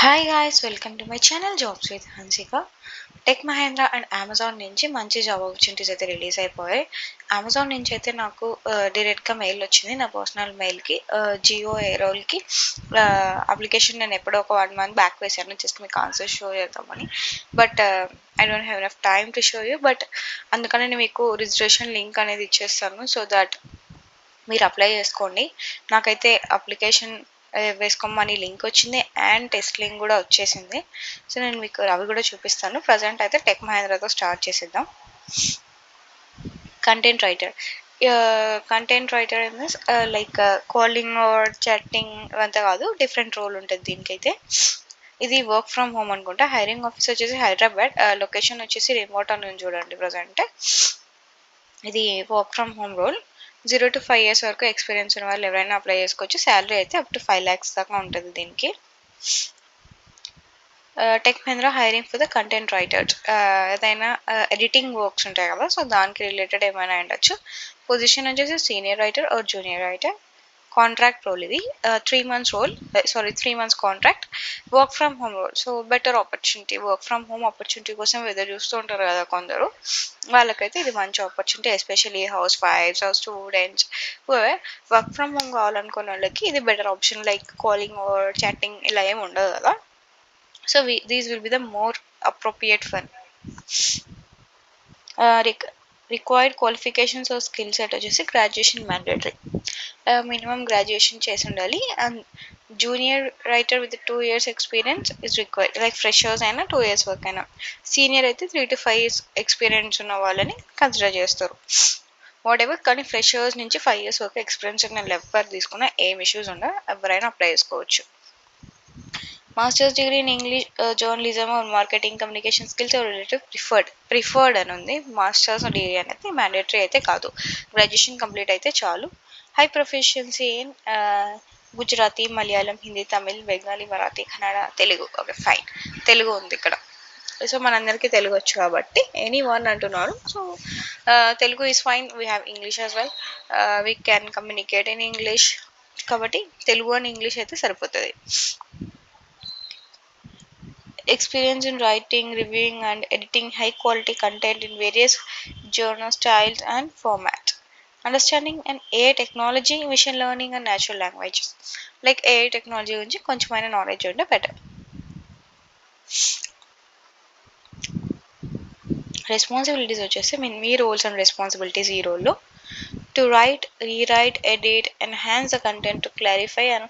Hi guys, welcome to my channel jobs with Hansika. Tech Mahindra and Amazon నుంచి మంచి job opportunities అయితే release అయిపోయాయి. Amazon నుంచి అయితే నాకు డైరెక్ట్గా మెయిల్ వచ్చింది నా పర్సనల్ మెయిల్కి. జియో ఏ రోల్కి అప్లికేషన్ నేను ఎప్పుడో ఒక 1 month బ్యాక్ వేసాను, జస్ట్ మీకు ఆన్సర్ షో చేద్దామని. But I don't have enough time to show you. But అందుకని నేను మీకు రిజిస్ట్రేషన్ లింక్ అనేది ఇచ్చేస్తాను, సో దట్ మీరు అప్లై చేసుకోండి. నాకైతే అప్లికేషన్ వేసుకోమని లింక్ వచ్చింది అండ్ టెస్ట్ లింక్ కూడా వచ్చేసింది. సో నేను మీకు అవి కూడా చూపిస్తాను. ప్రజెంట్ అయితే టెక్ మహేంద్రతో స్టార్ట్ చేసేద్దాం. Content writer. Content writer in this like calling or chatting అంతా కాదు, డిఫరెంట్ రోల్ ఉంటుంది దీనికైతే. ఇది వర్క్ ఫ్రమ్ హోమ్ అనుకుంటా. హైరింగ్ ఆఫీస్ వచ్చేసి హైదరాబాద్, లొకేషన్ వచ్చేసి రిమోట్ అని చూడండి ప్రజెంట్. ఇది work from home role. 0 to 5 years వరకు ఎక్స్పీరియన్స్ ఉన్న వాళ్ళు ఎవరైనా అప్లై చేసుకోవచ్చు. శాలరీ అయితే అప్ టు 5 lakhs దాకా ఉంటుంది దీనికి. Tech Mahindra hiring for the content writer. ఏదైనా ఎడిటింగ్ వర్క్స్ ఉంటాయి కదా, సో దానికి రిలేటెడ్ ఏమైనా ఉండొచ్చు. పొజిషన్ వచ్చేసి senior writer or junior writer. Contract role ఇది. 3 months role, 3 months contract. Work from home role, so better opportunity. Work from home opportunity కోసం ఎదురు చూస్తూ ఉంటారు కదా కొందరు, వాళ్ళకైతే ఇది మంచి ఆపర్చునిటీ. ఎస్పెషల్లీ హౌస్ వైఫ్స్ or students, work from home కావాలనుకున్న వాళ్ళకి ఇది better option. Like calling or chatting ఇలా ఏమి ఉండదు కదా, so these will be the more appropriate for required qualifications or skill set వచ్చేసి గ్రాడ్యుయేషన్ మ్యాండేటరీ. మినిమం గ్రాడ్యుయేషన్ చేసి ఉండాలి. And junior writer with 2 years experience is required. Like freshers అయినా 2 years work అయినా. Senior అయితే 3 to 5 years ఎక్స్పీరియన్స్ ఉన్న వాళ్ళని consider చేస్తారు. What ever, కానీ ఫ్రెషర్స్ నుంచి 5 years వరకు ఎక్స్పీరియన్స్ ఉన్న ఎవరు తీసుకున్నా ఏం ఇష్యూస్ ఉండవు, ఎవరైనా అప్లై చేసుకోవచ్చు. Masters degree in English, journalism or marketing communication skills or related preferred అని ఉంది. మాస్టర్స్ డిగ్రీ అనేది మ్యాండేటరీ అయితే కాదు, గ్రాడ్యుయేషన్ కంప్లీట్ అయితే చాలు. High proficiency in Gujarati, Malayalam, Hindi, Tamil, Bengali, Marathi, Kannada, Telugu. Okay fine, Telugu ఉంది ఇక్కడ. సో మనందరికీ తెలుగు వచ్చు కాబట్టి ఎనీ వన్ అంటున్నారు. So Telugu is fine. We have English as well. We can communicate in English, కాబట్టి తెలుగు అండ్ ఇంగ్లీష్ అయితే సరిపోతుంది. Experience in writing, reviewing, and editing high quality content in various journal styles and formats. Understanding an AI technology, machine learning, and natural languages. Like AI technology గురించి కొంచెమైనా knowledge ఉంటే better. Responsibilities వచ్చేసి మీ roles and responsibilities ఈ రోల్లో: to right, rewrite, edit, enhance the content, to clarify and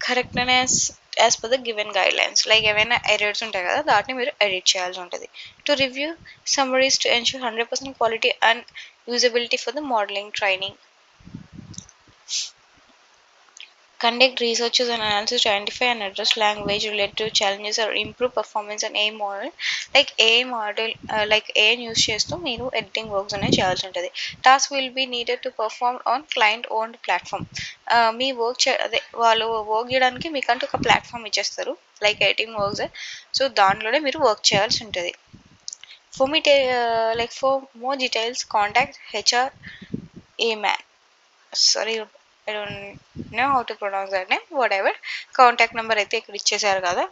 correctness as per the given guide lines. Like ఏవైనా errors ఉంటాయి కదా, దాటిని మీరు ఎడిట్ చేయాల్సి ఉంటుంది. To review summaries to ensure 100% quality and usability for the modelling training. Conduct researches and analysis to identify and address language related challenges or improve performance and AI model. Like AI model, like AI use చేస్తూ మీరు editing works అనేవి చేయాల్సి ఉంటుంది. Task will be needed to perform on client owned platform. మీ work అదే వాళ్ళు work చేయడానికి మీకంటూ ఒక ప్లాట్ఫామ్ ఇచ్చేస్తారు, లైక్ ఎడిటింగ్ వర్క్స్. సో దాంట్లోనే మీరు వర్క్ చేయాల్సి ఉంటుంది. For more details contact HR ఏ మ్యాన్. Sorry, I don't know how to pronounce that name. Whatever, contact number అయితే ఇక్కడ ఇచ్చేసారు కదా,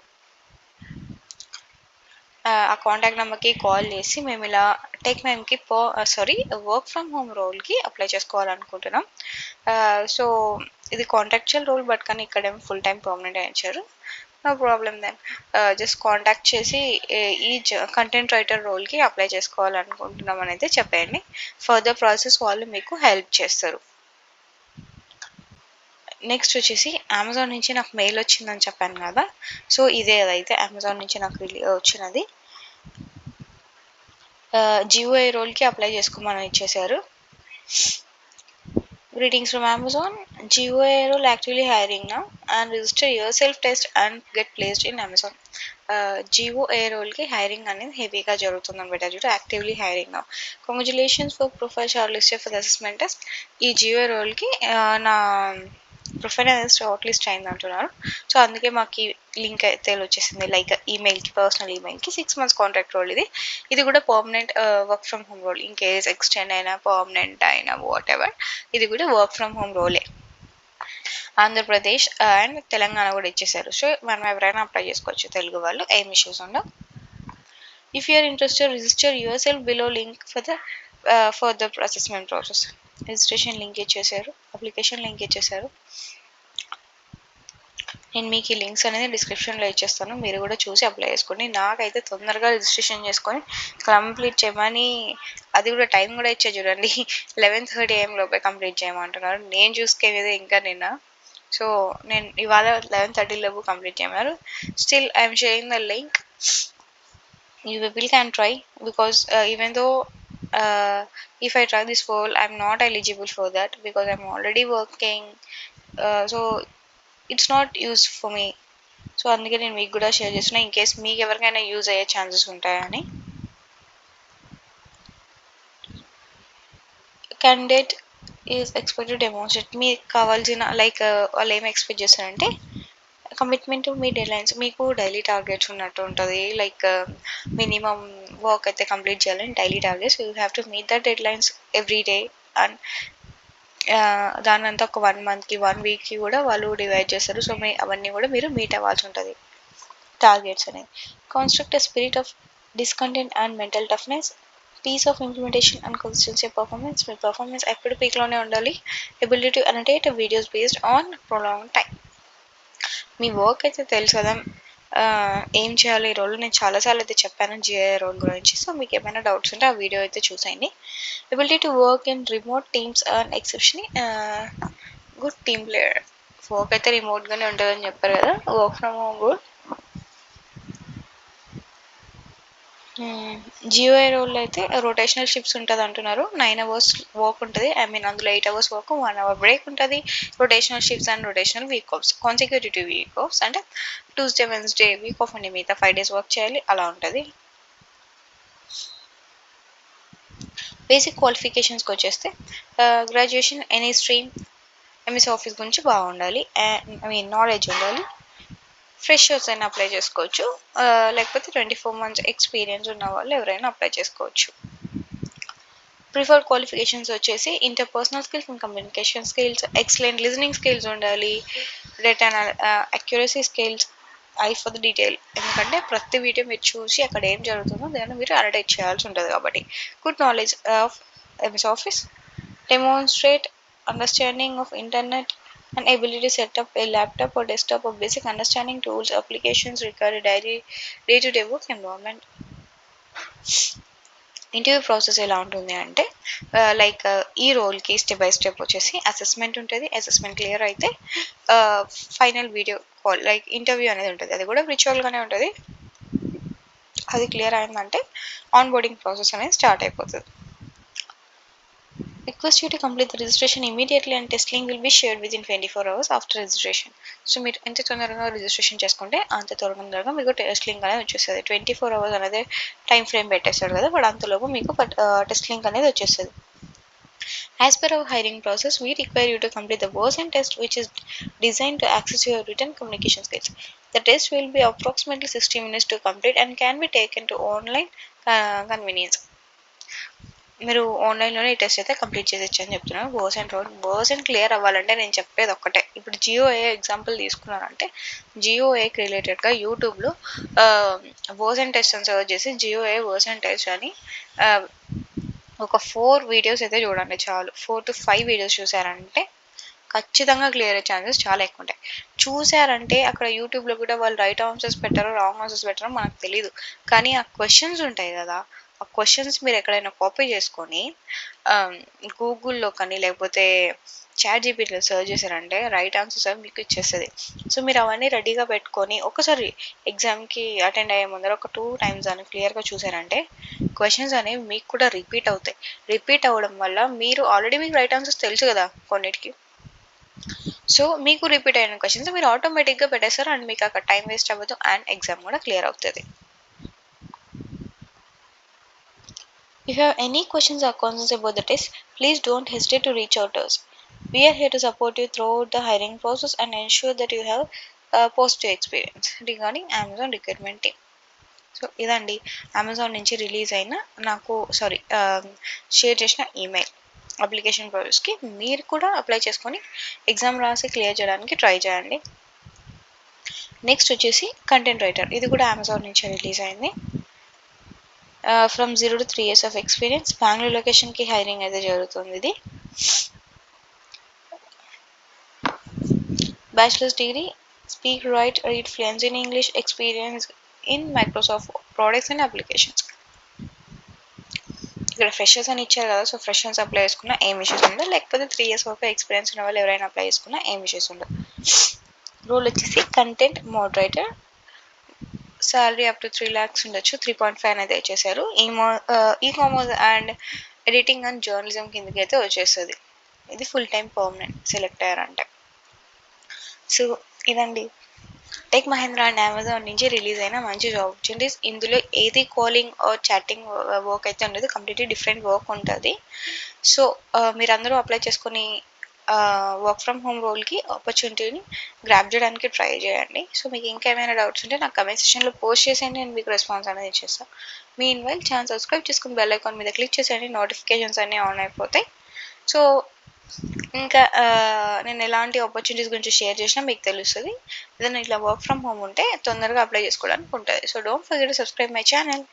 ఆ కాంటాక్ట్ నెంబర్కి కాల్ చేసి మేము ఇలా టెక్ మేమ్కి వర్క్ ఫ్రమ్ హోమ్ రోల్కి అప్లై చేసుకోవాలనుకుంటున్నాం. సో ఇది కాంట్రాక్చువల్ రోల్, బట్ కానీ ఇక్కడేమో ఫుల్ టైం పర్మనెంట్ ఇచ్చారు. No problem then. Just contact చేసి ఈ కంటెంట్ రైటర్ రోల్కి అప్లై చేసుకోవాలనుకుంటున్నాం అని అయితే చెప్పండి. ఫర్దర్ ప్రాసెస్ వాళ్ళు మీకు హెల్ప్ చేస్తారు. నెక్స్ట్ వచ్చేసి అమెజాన్ నుంచి నాకు మెయిల్ వచ్చిందని చెప్పాను కదా, సో ఇదే అదైతే అమెజాన్ నుంచి నాకు వచ్చినది. జియో రోల్కి అప్లై చేసుకోమని ఇచ్చేసారు. Greetings from Amazon. Geo role actively hiring now and register yourself test and get placed in Amazon. Jio రోల్కి హైరింగ్ అనేది హెవీగా జరుగుతుంది అనమాట. Due actively hiring now. Congratulations for profile short listed for the assessment test. ఈ జియో రోల్కి నా profile అనేది short list అయింది అంటున్నారు. సో అందుకే మాకు ఈ లింక్ అయితే వచ్చేసింది, లైక్ ఈమెయిల్కి, పర్సనల్ ఈమెయిల్కి. 6 months కాంట్రాక్ట్ రోల్ ఇది. ఇది కూడా permanent work from home role. In case extend అయినా, పర్మనెంట్ అయినా, వాట్ ఎవర్, ఇది కూడా వర్క్ ఫ్రమ్ హోమ్ రోలే. ఆంధ్రప్రదేశ్ అండ్ తెలంగాణ కూడా ఇచ్చేసారు. సో మనం ఎవరైనా అప్లై చేసుకోవచ్చు, తెలుగు వాళ్ళు, ఏం ఇష్యూస్ ఉండవు. If you're interested register yourself below link for the assessment process. Registration link ఇచ్చేసారు, అప్లికేషన్ లింక్ ఇచ్చేసారు. నేను మీకు ఈ లింక్స్ అనేది డిస్క్రిప్షన్లో ఇచ్చేస్తాను, మీరు కూడా చూసి అప్లై చేసుకోండి. నాకైతే తొందరగా రిజిస్ట్రేషన్ చేసుకొని కంప్లీట్ చేయమని, అది కూడా టైం కూడా ఇచ్చే చూడండి, 11:30 AM లోపే కంప్లీట్ చేయమంటున్నారు. నేను చూసుకునేది ఇంకా నిన్న. సో నేను ఇవాళ 11:30 లోపు కంప్లీట్ చేయమన్నారు. Still I'm sharing the link. You people can try, because even though if I try this poll, I'm not eligible for that because I'm already working. So it's not used for me. So అందుకే నేను మీకు కూడా share చేస్తున్నా, in case మీకు ఎవరికైనా use అయ్యే chances ఉంటాయని. Candidate is expected demonstrate, మీకు కావాల్సిన లైక్ వాళ్ళు ఏమి ఎక్స్పెక్ట్ చేస్తారంటే కమిట్మెంట్, మీ డెడ్లైన్స్, మీకు డైలీ టార్గెట్స్ ఉన్నట్టు ఉంటుంది. లైక్ మినిమం వర్క్ అయితే కంప్లీట్ చేయాలని daily targets, you have to meet the deadlines every day. And దానంతా ఒక 1 monthకి 1 weekకి కూడా వాళ్ళు డివైడ్ చేస్తారు. సో అవన్నీ కూడా మీరు మీట్ అవ్వాల్సి ఉంటుంది టార్గెట్స్ అనేది. Construct a spirit of discontent and mental toughness, piece of implementation and consistency performance. మీ పర్ఫార్మెన్స్ ఎప్పుడు పీక్లోనే ఉండాలి. Ability to annotate videos based on prolong time. మీ వర్క్ అయితే తెలుసు కదా ఏం చేయాలి ఈ రోల్. నేను చాలాసార్లు అయితే చెప్పాను జిఐ రోల్ గురించి. సో మీకు ఏమైనా డౌట్స్ ఉంటే ఆ వీడియో అయితే చూసేయండి. Ability to work in remote teams and exception good team player. Work అయితే రిమోట్గానే ఉంటుందని చెప్పారు కదా, వర్క్ ఫ్రమ్ హోమ్ గుడ్. జియోఐ రోల్ అయితే రొటేషనల్ షిఫ్ట్స్ ఉంటుంది అంటున్నారు. 9 hours వర్క్ ఉంటుంది. ఐ మీన్ అందులో 8 hours వర్క్, 1 hour బ్రేక్ ఉంటుంది. Rotational shifts and rotational week offs, consecutive week offs అంటే ట్యూస్డే వెన్స్డే వీక్ ఆఫ్ అండి, మిగతా 5 days వర్క్ చేయాలి, అలా ఉంటుంది. బేసిక్ క్వాలిఫికేషన్స్కి వచ్చేస్తే graduation any stream, MS office గురించి బాగుండాలి, ఐ మీన్ నాలెడ్జ్ ఉండాలి. ఫ్రెషర్స్ అయినా అప్లై చేసుకోవచ్చు, లేకపోతే 24 months ఎక్స్పీరియన్స్ ఉన్న వాళ్ళు ఎవరైనా అప్లై చేసుకోవచ్చు. ప్రిఫర్డ్ క్వాలిఫికేషన్స్ వచ్చేసి interpersonal skills and communication skills, excellent listening skills ఉండాలి, data accuracy skills, eye for the detail. ఎందుకంటే ప్రతి వీడియో మీరు చూసి అక్కడ ఏం జరుగుతుందో దాన్ని మీరు అనలైజ్ చేయాల్సి ఉంటుంది కాబట్టి. Good knowledge of MS office, demonstrate understanding of internet and ability to set up a laptop or desktop or basic understanding tools, applications required day-to-day work environment. Interview process ఎలా ఉంటుంది అంటే లైక్ ఈ రోల్కి step by step వచ్చేసి assessment ఉంటుంది. Assessment clear అయితే final video call like interview అనేది ఉంటుంది. అది కూడా విర్చువల్గానే ఉంటుంది. అది క్లియర్ అయిందంటే ఆన్ బోర్డింగ్ ప్రాసెస్ అనేది స్టార్ట్ అయిపోతుంది. Request you to complete the registration immediately and test link will be shared within 24 hours after registration. So మీరు ఎంత తొందరగా రిజిస్ట్రేషన్ చేసుకుంటే అంత తొందరగా మీకు టెస్ట్ లింక్ అనేది వచ్చేస్తుంది. 24 hours అనేది టైం ఫ్రేమ్ పెట్టేస్తాడు కదా, వాడు అంతలోపు మీకు టెస్ట్ లింక్ అనేది వచ్చేస్తుంది. As per our hiring process, we require you to complete the version test which is designed to access your written communication skills. The test will be approximately 60 minutes to complete and can be taken to online convenience. మీరు ఆన్లైన్లోనే ఈ test అయితే complete చేసేచ్చు అని చెప్తున్నాను. Version clear అవ్వాలంటే నేను చెప్పేది ఒక్కటే. ఇప్పుడు జియోఏ ఎగ్జాంపుల్ తీసుకున్నానంటే జియోఏకి రిలేటెడ్గా యూట్యూబ్లో వర్షన్ టెస్ట్ అని సర్చ్ చేసి జియోఏ వర్షన్ టెస్ట్ అని ఒక 4 videos అయితే చూడండి చాలు. 4 to 5 videos చూసారంటే ఖచ్చితంగా క్లియర్ అయ్యే ఛాన్సెస్ చాలా ఎక్కువ ఉంటాయి. చూసారంటే అక్కడ యూట్యూబ్లో కూడా వాళ్ళు రైట్ ఆన్సర్స్ పెట్టారో రాంగ్ ఆన్సర్స్ పెట్టారో మనకు తెలియదు, కానీ ఆ క్వశ్చన్స్ ఉంటాయి కదా, ఆ క్వశ్చన్స్ మీరు ఎక్కడైనా కాపీ చేసుకొని గూగుల్లో కానీ లేకపోతే చాట్ జీపీటీలో సర్చ్ చేశారంటే రైట్ ఆన్సర్స్ అవి మీకు ఇచ్చేస్తుంది. సో మీరు అవన్నీ రెడీగా పెట్టుకొని ఒకసారి ఎగ్జామ్కి అటెండ్ అయ్యే ముందర ఒక 2 times అని క్లియర్గా చూసారంటే క్వశ్చన్స్ అనేవి మీకు కూడా రిపీట్ అవుతాయి. రిపీట్ అవ్వడం వల్ల మీరు ఆల్రెడీ మీకు రైట్ ఆన్సర్స్ తెలుసు కదా కొన్నిటికి, సో మీకు రిపీట్ అయిన క్వశ్చన్స్ మీరు ఆటోమేటిక్గా పెట్టేస్తారు అండ్ మీకు అక్కడ టైం వేస్ట్ అవ్వదు అండ్ ఎగ్జామ్ కూడా క్లియర్ అవుతుంది. If you have any questions or concerns about the test, please don't hesitate to reach out to us. We are here to support you throughout the hiring process and ensure that you have a positive experience regarding Amazon recruitment team. So ఇదండి Amazon నుంచి release అయిన నాకు share చేసిన email. Application ప్రాసెస్కి మీరు కూడా apply చేసుకొని exam రాసి clear చేయడానికి ట్రై చేయండి. నెక్స్ట్ వచ్చేసి కంటెంట్ రైటర్, ఇది కూడా అమెజాన్ నుంచి రిలీజ్ అయింది. From 0 to 3 years of experience, Bengaluru లొకేషన్కి హైరింగ్ అయితే జరుగుతుంది. ఇది bachelors degree, speak right read fluency in English, experience in Microsoft products and applications. ఇక్కడ ఫ్రెషర్స్ అని ఇచ్చారు కదా, సో ఫ్రెషర్స్ అప్లై చేసుకున్న ఏం ఇష్యూస్ ఉండదు, లేకపోతే 3 years వరకు ఎక్స్పీరియన్స్ ఉన్న వాళ్ళు ఎవరైనా అప్లై చేసుకున్నా ఏం ఇష్యూస్ ఉండదు. రోల్ వచ్చేసి content moderator, salary up to 3 lakhs ఉండొచ్చు. 3.5 అనేది వచ్చేసారు. E commerce and editing and journalism కిందకి అయితే వచ్చేస్తుంది. ఇది ఫుల్ టైం పర్మనెంట్ సెలెక్ట్ అయ్యారంటే. సో ఇదండి టెక్ మహేంద్ర అండ్ అమెజాన్ నుంచి రిలీజ్ అయిన మంచి జాబ్ ఆపర్చునిటీస్. ఇందులో ఏది కాలింగ్ ఆర్ చాటింగ్ వర్క్ అయితే ఉండదు, కంప్లీట్లీ డిఫరెంట్ వర్క్ ఉంటుంది. సో మీరందరూ అప్లై చేసుకొని వర్క్ ఫ్రమ్ హోమ్ రోల్కి ఆపర్చునిటీని గ్రాప్ చేయడానికి ట్రై చేయండి. సో మీకు ఇంకేమైనా డౌట్స్ ఉంటే నాకు కమెంట్ సెక్షన్లో పోస్ట్ చేసేయండి, నేను మీకు రెస్పాన్స్ అనేది ఇచ్చేస్తాను. మీ ఇన్వైల్ ఛానల్ సబ్స్క్రైబ్ చేసుకుని బెల్ ఐకాన్ మీద క్లిక్ చేసేయండి, నోటిఫికేషన్స్ అన్నీ ఆన్ అయిపోతాయి. సో ఇంకా నేను ఎలాంటి ఆపర్చునిటీస్ గురించి షేర్ చేసినా మీకు తెలుస్తుంది. ఏదైనా ఇట్లా వర్క్ ఫ్రమ్ హోమ్ ఉంటే తొందరగా అప్లై చేసుకోవడానికి ఉంటుంది. So don't forget to subscribe my channel.